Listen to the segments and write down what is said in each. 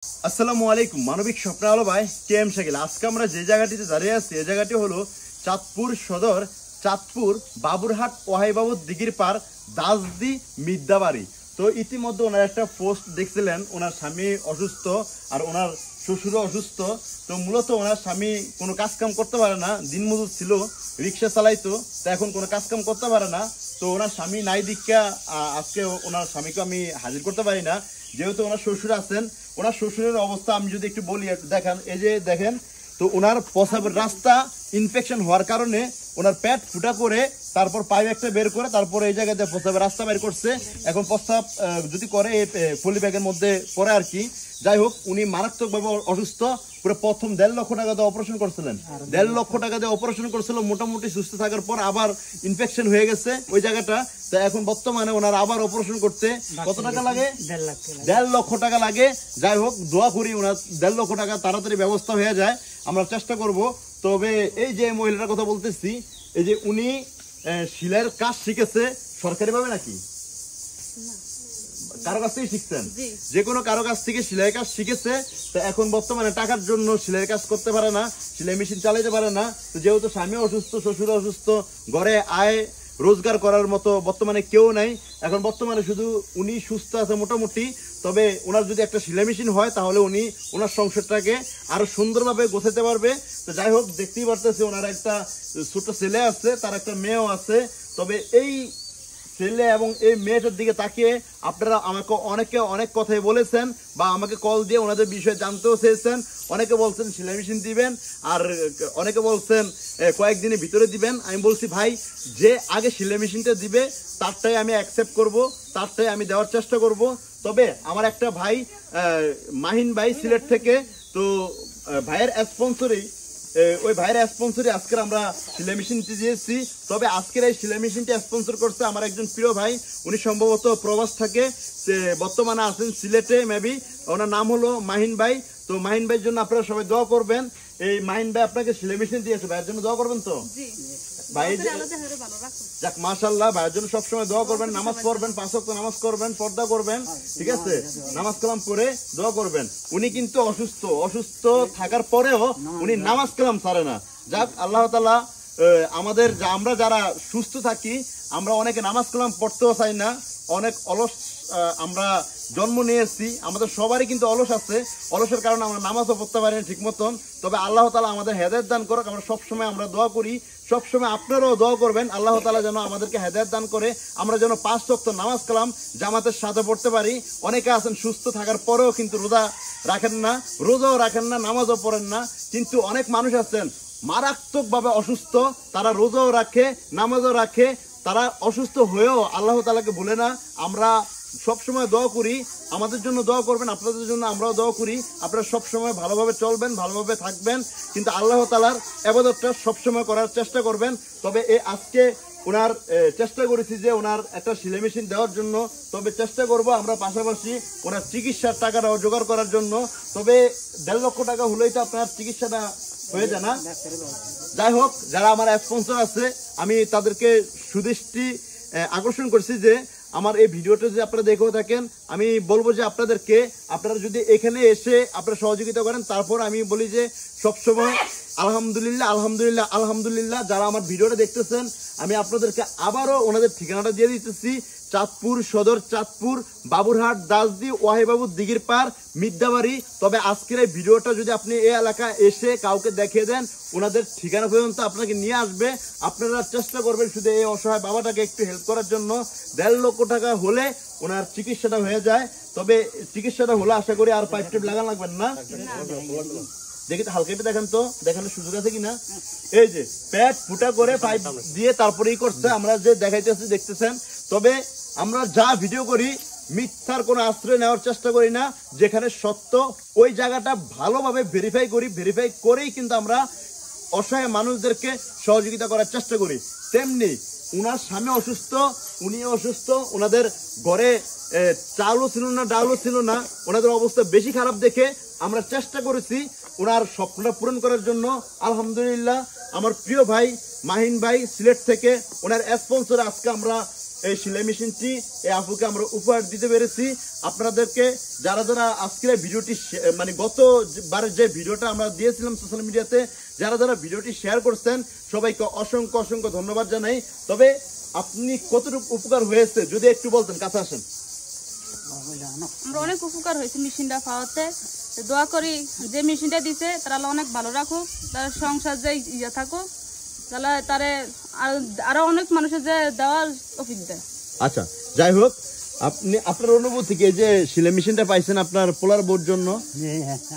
আসসালামু আলাইকুম মানবিক স্বপ্ন আলো ভাই কে এম শাকিল। আজকে আমরা যে জায়গাটিতে দাঁড়িয়ে আছি এই জায়গাটি হলো চাঁদপুর সদর চাঁদপুর বাবুরহাট ওহাইবাবু দিঘির পার দাসদি মিদ্যাবাড়ি। তো ইতিমধ্যে ওনার একটা পোস্ট দেখছিলেন, ওনার স্বামী অসুস্থ আর ওনার শ্বশুরও অসুস্থ। তো মূলত ওনার স্বামী কোনো কাজকাম করতে পারে না, দিনমজুর ছিল, রিক্সা চালাইতো, তো এখন কোনো কাজকাম করতে পারে না। তো ওনার স্বামী নাই দীক্ষা আজকে ওনার স্বামীকে আমি হাজির করতে পারি না, যেহেতু ওনার শ্বশুর আছেন। ওনার শ্বশুরের অবস্থা আমি যদি একটু বলি, দেখেন এই যে দেখেন, তো ওনার প্রসাবের রাস্তা ইনফেকশন হওয়ার কারণে ওনার পেট ফুটা করে তারপর পাইপ একটা বের করে তারপর এই জায়গাতে প্রসাবের রাস্তা বের করছে। এখন প্রস্তাব যদি করে এই পলি ব্যাগের মধ্যে পরে আর কি। যাই হোক, উনি মারাত্মকভাবে অসুস্থ, পুরো প্রথম 1.5 লক্ষ টাকা দিয়ে অপারেশন করছিলেন, 1.5 লক্ষ টাকা দিয়ে অপারেশন করছিল। মোটামুটি সুস্থ থাকার পর আবার ইনফেকশন হয়ে গেছে ওই জায়গাটা। তো এখন বর্তমানে ওনার আবার অপারেশন করতে কত টাকা লাগে? 1.5 লক্ষ টাকা লাগে। যাই হোক, দোয়া করি ওনার 1.5 লক্ষ টাকা তাড়াতাড়ি ব্যবস্থা হয়ে যায়, আমরা চেষ্টা করব। তবে এই যে মহিলাটার কথা বলতেছি, এই যে উনি সেলাইয়ের কাজ শিখেছে সরকারিভাবে নাকি কারো কাছ থেকে শিখছেন? যে কোনো কারো কাছ থেকে সেলাই কাজ শিখেছে। তো এখন বর্তমানে টাকার জন্য সেলাই কাজ করতে পারে না, সেলাই মেশিন চালাতে পারে না। তো যেহেতু স্বামী অসুস্থ, শ্বশুর অসুস্থ, ঘরে আয় রোজগার করার মতো বর্তমানে কেউ নাই। এখন বর্তমানে শুধু উনি সুস্থ আছে মোটামুটি। তবে ওনার যদি একটা সেলাই মেশিন হয় তাহলে উনি ওনার সংসারটাকে আরো সুন্দরভাবে গোছাতে পারবে। তো যাই হোক, দেখতেই পারতেছে ওনার একটা ছোট ছেলে আছে, তার একটা মেয়েও আছে। তবে এই ছেলে এবং এই মেয়েটার দিকে তাকিয়ে আপনারা আমাকে অনেকে অনেক কথাই বলেছেন বা আমাকে কল দিয়ে ওনাদের বিষয়ে জানতেও চেয়েছেন। অনেকে বলছেন সেলাই মেশিন দিবেন, আর অনেকে বলছেন কয়েকদিনের ভিতরে দিবেন। আমি বলছি ভাই, যে আগে সেলাই মেশিনটা দিবে তারটাই আমি অ্যাকসেপ্ট করব, তারটাই আমি দেওয়ার চেষ্টা করব। তবে আমার একটা ভাই মাহিন ভাই সিলেট থেকে, তো ভাইয়ের স্পন্সরেই ওই ভাইয়ের স্পন্সরে আজকে আমরা সেলাই মেশিনটি দিয়েছি। তবে আজকের এই সেলাই মেশিনটি স্পন্সর করছে আমার একজন প্রিয় ভাই, উনি সম্ভবত প্রবাস থাকে, বর্তমানে আছেন সিলেটে মেবি। ওনার নাম হলো মাহিন ভাই। তো মাহিন ভাইয়ের জন্য আপনারা সবাই দোয়া করবেন। এই মাহিন ভাই আপনাকে সেলাই মেশিন দিয়েছে, ভাইয়ের জন্য দোয়া করবেন। তো ভাই যাক মাশাআল্লাহ, ভাইয়ের জন্য সবসময় দোয়া করবেন, নামাজ পড়বেন, 5 ওয়াক্ত নামাজ করবেন, পর্দা করবেন, ঠিক আছে, নামাজ কালাম করে দোয়া করবেন। উনি কিন্তু অসুস্থ থাকার পরেও উনি নামাজ কালাম ছাড়ে না। যাক আল্লাহ তাআলা আমাদের আমরা যারা সুস্থ থাকি আমরা অনেকে নামাজ কালাম পড়তেও চাই না, অনেক অলস আমরা জন্ম নিয়েছি, আমাদের সবারই কিন্তু অলস আছে, অলসের কারণে আমরা নামাজও পড়তে পারি না ঠিক মতন। তবে আল্লাহ তাআলা আমাদের হেদায়েত দান করুক, আমরা সবসময় আমরা দোয়া করি, সবসময় আপনারাও দোয়া করবেন আল্লাহ তাআলা যেন আমাদেরকে হেদায়েত দান করে, আমরা যেন 5 ওয়াক্ত নামাজ কালাম জামাতের সাথে পড়তে পারি। অনেকে আছেন সুস্থ থাকার পরেও কিন্তু রোজাও রাখেন না, নামাজও পড়েন না। কিন্তু অনেক মানুষ আছেন মারাত্মকভাবে অসুস্থ, তারা রোজাও রাখে, নামাজও রাখে, তারা অসুস্থ হয়েও আল্লাহ তাআলাকে ভুলে না। আমরা সবসময় দোয়া করি, আমাদের জন্য দোয়া করবেন, আপনাদের জন্য আমরাও দোয়া করি। আপনারা সবসময় ভালোভাবে চলবেন, ভালোভাবে থাকবেন, কিন্তু আল্লাহ তাআলার ইবাদতটা সবসময় করার চেষ্টা করবেন। তবে আজকে ওনার চেষ্টা করেছি যে ওনার একটা সেলাই মেশিন দেওয়ার জন্য। তবে চেষ্টা করব আমরা পাশাপাশি ওনার চিকিৎসার টাকাটাও জোগাড় করার জন্য। তবে 1.5 লক্ষ টাকা হলেই তো আপনার চিকিৎসাটা হয়ে যায় না? যাই হোক, যারা আমার স্পন্সর আছে আমি তাদেরকে সুদৃষ্টি আকর্ষণ করছি যে আমার এই ভিডিওটা যদি আপনারা দেখেও থাকেন, আমি বলবো যে আপনারা যদি এখানে এসে আপনারা সহযোগিতা করেন, তারপর আমি বলি যে সবসময় আলহামদুলিল্লাহ আলহামদুলিল্লাহ আলহামদুলিল্লাহ। যারা আমার ভিডিওটা দেখতেছেন আমি আপনাদেরকে আবারও ওনাদের ঠিকানাটা দিয়ে দিতেছি, চাঁদপুর সদর চাঁদপুর বাবুরহাট দাসদি ওয়াহিবাবু দিঘির পার মিদ্যাবাড়ি। তবে আজকের এই ভিডিওটা যদি আপনি এই এলাকায় এসে কাউকে দেখিয়ে দেন, ওনাদের ঠিকানা পর্যন্ত আপনাকে নিয়ে আসবে। আপনারা চেষ্টা করবেন শুধু এই অসহায় বাবাটাকে একটু হেল্প করার জন্য। 1.5 লক্ষ টাকা হলে ওনার চিকিৎসাটা হয়ে যায়। তবে চিকিৎসাটা হলে আশা করি আর পাইপ টেপ লাগান লাগবেন না। দেখি তো হালকা দেখেন, তো দেখানোর সুযোগ আছে কিনা। এই যে পেট ফুটা করে পাইপ দিয়ে তারপরেই করছে, আমরা যে দেখাইতেছি দেখতেছেন। তবে আমরা যা ভিডিও করি মিথ্যার কোনো আশ্রয় নেওয়ার চেষ্টা করি না, যেখানে সত্য ওই জায়গাটা ভালোভাবে ভেরিফাই করেই কিন্তু আমরা অসহায় মানুষদেরকে সহযোগিতা করার চেষ্টা করি। তেমনি উনার স্বামী অসুস্থ, উনি অসুস্থ, ওনাদের ঘরে চালও ছিল না, ডালও ছিল না, ওনাদের অবস্থা বেশি খারাপ দেখে আমরা চেষ্টা করেছি ওনার স্বপ্নটা পূরণ করার জন্য। আলহামদুলিল্লাহ আমার প্রিয় ভাই মাহিন ভাই সিলেট থেকে, ওনার স্পন্সরে আজকে আমরা এই সেলাই মেশিনটি এই আপুকে আমরা উপহার দিতে পেরেছি। আপনাদেরকে যারা যারা আজকের ভিডিওটি মানে গতবারের যে ভিডিওটা আমরা দিয়েছিলাম সোশ্যাল মিডিয়াতে, যারা যারা ভিডিওটি শেয়ার করছেন সবাইকে অসংখ্য অসংখ্য ধন্যবাদ জানাই। তবে আপনি কতটুকু উপকার হয়েছে যদি একটু বলতেন, কাছে আসেন। আমরা অনেক উপকার হয়েছে মেশিনটা পাওয়াতে। দোয়া করি যে মেশিনটা দিছে তারা অনেক ভালো রাখুক, তার সংসার যে ইয়ে থাকুক, তাহলে তারে আরো অনেক মানুষের যে দেওয়ার অফিস দেয়। আচ্ছা, যাই হোক, আপনি আপনার অনুভূতি কি, যে সেলাই মেশিনটা পাইছেন আপনার পোলার বোর জন্য,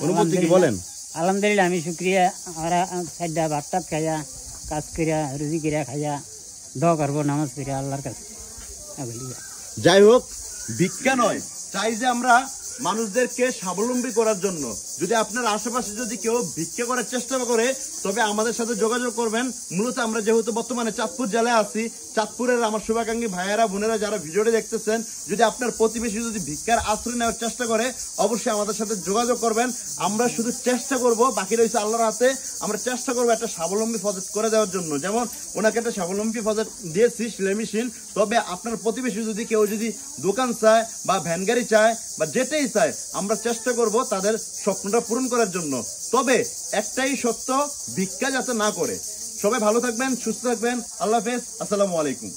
অনুভূতি কি বলেন? আলহামদুলিল্লাহ, আমি শুক্রিয়া। আমরা সাইডা ভাত টাত খাইয়া কাজ করিয়া রুজি করিয়া খাইয়া দোয়া করবো, নামাজ করিয়া আল্লাহর কাছে। যাই হোক, ভিক্ষা নয়, চাই যে আমরা মানুষদেরকে স্বাবলম্বী করার জন্য। যদি আপনার আশেপাশে যদি কেউ ভিক্ষা করার চেষ্টা করে তবে আমাদের সাথে যোগাযোগ করবেন। মূলত আমরা যেহেতু বর্তমানে চাঁদপুর জেলায় আছি, চাঁদপুরের আমার শুভাকাঙ্ক্ষী ভাইয়েরা বোনেরা যারা ভিডিওটি দেখতেছেন, যদি আপনার প্রতিবেশী যদি ভিক্ষার আশ্রয় নেওয়ার চেষ্টা করে অবশ্যই আমাদের সাথে যোগাযোগ করবেন। আমরা শুধু চেষ্টা করব, বাকি রয়েছে আল্লাহর হাতে। আমরা চেষ্টা করবো একটা স্বাবলম্বী প্রজেক্ট করে দেওয়ার জন্য। যেমন ওনাকে একটা স্বাবলম্বী প্রজেক্ট দিয়েছি সেলাই মেশিন। তবে আপনার প্রতিবেশী যদি কেউ যদি দোকান চায় বা ভ্যান গাড়ি চায় বা যেটাই চায়, আমরা চেষ্টা করব তাদের স্বপ্নটা পূরণ করার জন্য। তবে একটাই সত্য, ভিক্ষা যাতে না করে। সবাই ভালো থাকবেন, সুস্থ থাকবেন। আল্লাহ হাফেজ, আসসালামু আলাইকুম।